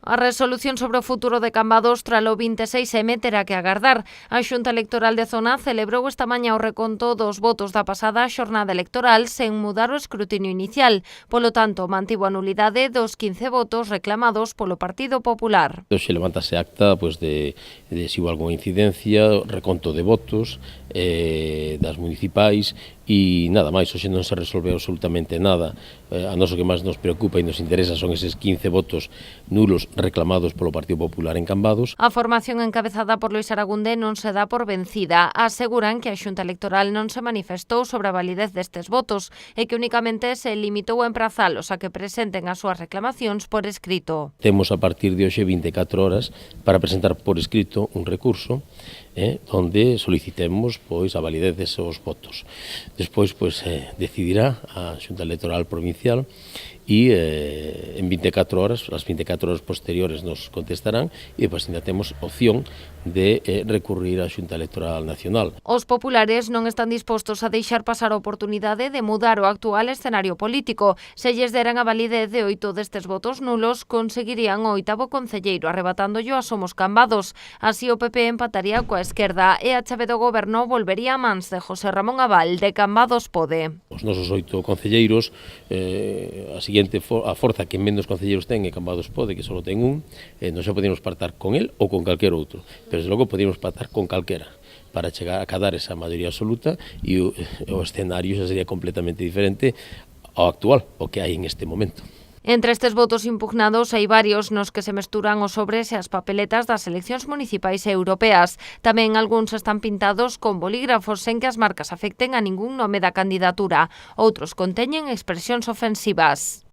A resolución sobre o futuro de Cambados tralo 26M terá que agardar. A Xunta Electoral de Zona celebrou esta mañá o reconto dos votos da pasada xornada electoral sen mudar o escrutinio inicial. Polo tanto, mantivo a nulidade dos 15 votos reclamados polo Partido Popular. Se levantase acta de se hubo algunha incidencia, reconto de votos das municipais e nada máis. Hoxe non se resolveu absolutamente nada. A nós o que máis nos preocupa e nos interesa son eses 15 votos nulos reclamados polo Partido Popular en Cambados. A formación encabezada por Luís Aragunde non se dá por vencida. Aseguran que a Xunta Electoral non se manifestou sobre a validez destes votos e que únicamente se limitou a emprazalos a que presenten as súas reclamacións por escrito. Temos a partir de hoxe 24 horas para presentar por escrito un recurso onde solicitemos a validez desos votos. Despois decidirá a Xunta Electoral Provincial e en 24 horas, as 24 horas posteriores nos contestarán e depois ainda temos opción de recurrir á Xunta Electoral Nacional. Os populares non están dispostos a deixar pasar a oportunidade de mudar o actual escenario político. Se lles deran a validez de 8 destes votos nulos, conseguirían o 8º concelleiro, arrebatándolle a Somos Cambados. Así o PP empataría coa esquerda e a chave do goberno volvería a mans de José Ramón Abal, de Cambados Pode. Os nosos 8 concelleiros, a forza que menos concelleiros ten é Cambados Pode, que só ten un, non se podemos pactar con el ou con calquer outro, pero logo podemos pactar con calquera para chegar a cadar esa maioría absoluta e o escenario xa sería completamente diferente ao actual, o que hai en este momento. Entre estes votos impugnados hai varios nos que se mesturan os sobres e as papeletas das eleccións municipais e europeas. Tamén algúns están pintados con bolígrafos sen que as marcas afecten a ningún nome da candidatura. Outros conteñen expresións ofensivas.